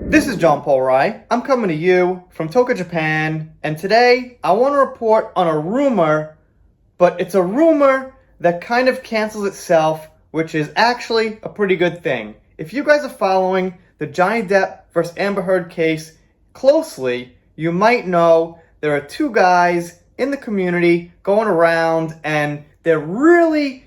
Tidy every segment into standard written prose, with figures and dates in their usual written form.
This is John Paul Rai. I'm coming to you from Tokyo, Japan, and today I want to report on a rumor, but it's a rumor that kind of cancels itself, which is actually a pretty good thing. If you guys are following the Johnny Depp versus Amber Heard case closely, you might know there are two guys in the community going around and they're really,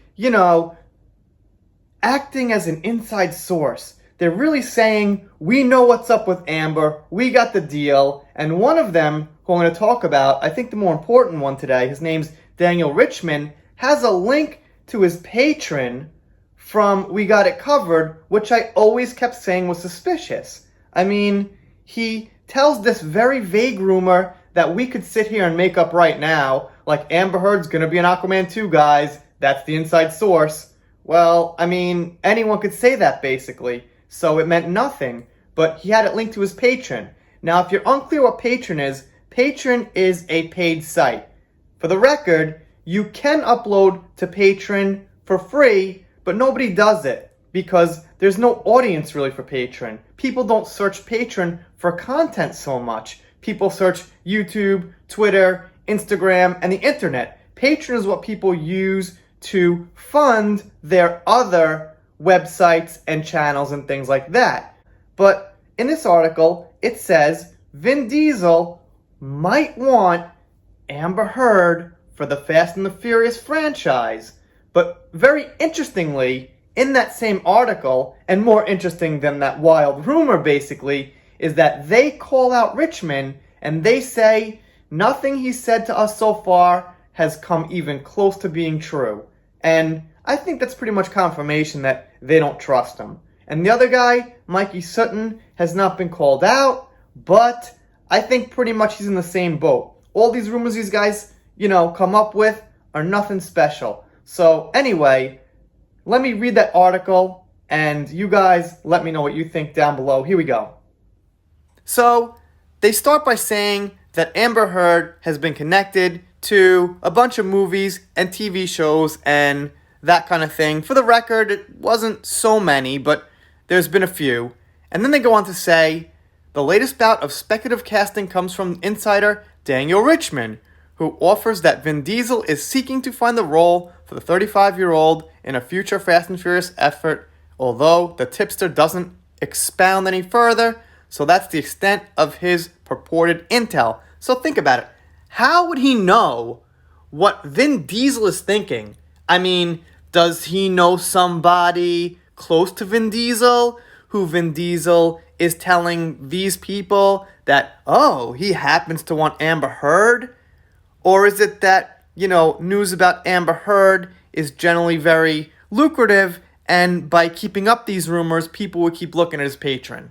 acting as an inside source. They're really saying, we know what's up with Amber, we got the deal, and one of them, who I'm going to talk about, I think the more important one today, his name's Daniel Richman, has a link to his patron from We Got It Covered, which I always kept saying was suspicious. I mean, he tells this very vague rumor that we could sit here and make up right now, like Amber Heard's going to be an Aquaman 2, guys, that's the inside source. Well, I mean, anyone could say that basically. So it meant nothing, but he had it linked to his Patreon. Now, if you're unclear what Patreon is a paid site. For the record, you can upload to Patreon for free, but nobody does it because there's no audience really for Patreon. People don't search Patreon for content so much. People search YouTube, Twitter, Instagram, and the internet. Patreon is what people use to fund their other websites and channels and things like that. But in this article, it says Vin Diesel might want Amber Heard for the Fast and the Furious franchise. But very interestingly, in that same article, and more interesting than that wild rumor basically, is that they call out Richman and they say nothing he said to us so far has come even close to being true. And I think that's pretty much confirmation that they don't trust him. And the other guy, Mikey Sutton, has not been called out, but I think pretty much he's in the same boat. All these rumors these guys, come up with are nothing special. So anyway, let me read that article, and you guys let me know what you think down below. Here we go. So, they start by saying that Amber Heard has been connected to a bunch of movies and TV shows and that kind of thing. For the record, it wasn't so many, but there's been a few. And then they go on to say, the latest bout of speculative casting comes from insider Daniel Richman, who offers that Vin Diesel is seeking to find the role for the 35-year-old in a future Fast and Furious effort, although the tipster doesn't expound any further, so that's the extent of his purported intel. So think about it. How would he know what Vin Diesel is thinking? I mean, does he know somebody close to Vin Diesel who Vin Diesel is telling these people that, oh, he happens to want Amber Heard? Or is it that, news about Amber Heard is generally very lucrative, and by keeping up these rumors, people would keep looking at his Patreon?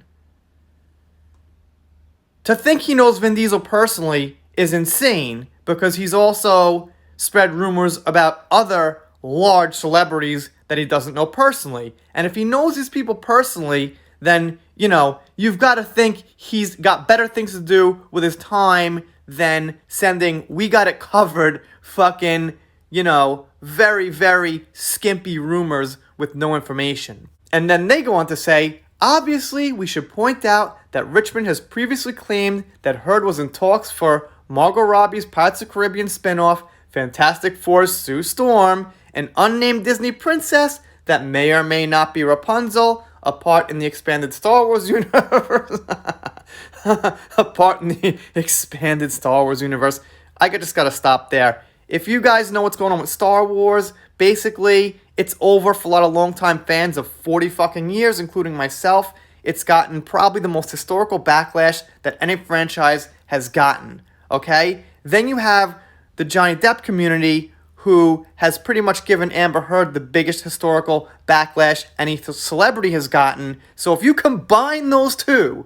To think he knows Vin Diesel personally is insane, because he's also spread rumors about other large celebrities that he doesn't know personally. And if he knows these people personally, then, you've got to think he's got better things to do with his time than sending We Got It Covered fucking, very, very skimpy rumors with no information. And then they go on to say, obviously, we should point out that Richmond has previously claimed that Heard was in talks for Margot Robbie's Pirates of the Caribbean spinoff, Fantastic Four's Sue Storm, an unnamed Disney princess that may or may not be Rapunzel, a part in the expanded Star Wars universe. A part in the expanded Star Wars universe. I just gotta stop there. If you guys know what's going on with Star Wars, basically, it's over for a lot of longtime fans of 40 fucking years, including myself. It's gotten probably the most historical backlash that any franchise has gotten, okay? Then you have the Johnny Depp community, who has pretty much given Amber Heard the biggest historical backlash any celebrity has gotten. So if you combine those two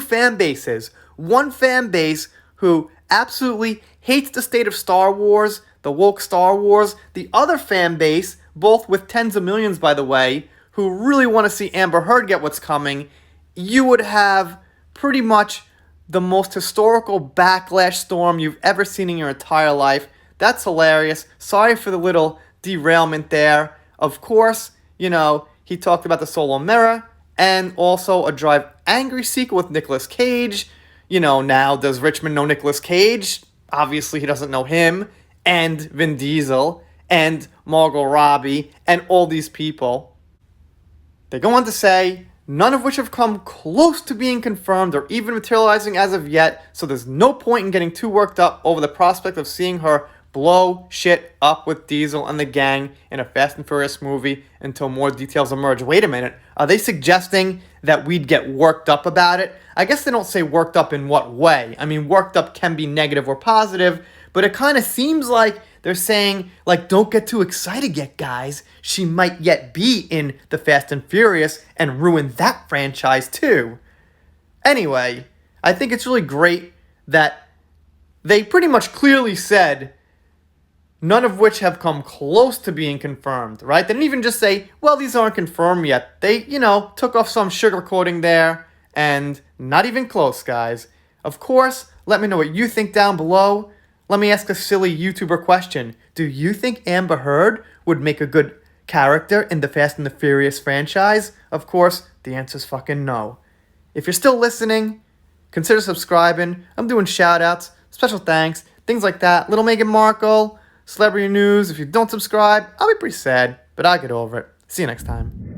fan bases, one fan base who absolutely hates the state of Star Wars, the woke Star Wars, the other fan base, both with tens of millions by the way, who really want to see Amber Heard get what's coming, you would have pretty much the most historical backlash storm you've ever seen in your entire life. That's hilarious. Sorry for the little derailment there. Of course, he talked about the Solo Mirror and also a drive angry sequel with Nicolas Cage. Now does Richmond know Nicolas Cage? Obviously he doesn't know him, and Vin Diesel, and Margot Robbie, and all these people. They go on to say, none of which have come close to being confirmed or even materializing as of yet, so there's no point in getting too worked up over the prospect of seeing her blow shit up with Diesel and the gang in a Fast and Furious movie until more details emerge. Wait a minute, are they suggesting that we'd get worked up about it? I guess they don't say worked up in what way. I mean, worked up can be negative or positive, but it kind of seems like they're saying, like, don't get too excited yet, guys. She might yet be in the Fast and Furious and ruin that franchise too. Anyway, I think it's really great that they pretty much clearly said none of which have come close to being confirmed, right? They didn't even just say, well, these aren't confirmed yet. They, took off some sugarcoating there, and not even close, guys. Of course, let me know what you think down below. Let me ask a silly YouTuber question. Do you think Amber Heard would make a good character in the Fast and the Furious franchise? Of course, the answer's fucking no. If you're still listening, consider subscribing. I'm doing shout-outs, special thanks, things like that. Little Meghan Markle, celebrity news. If you don't subscribe, I'll be pretty sad, but I'll get over it. See you next time.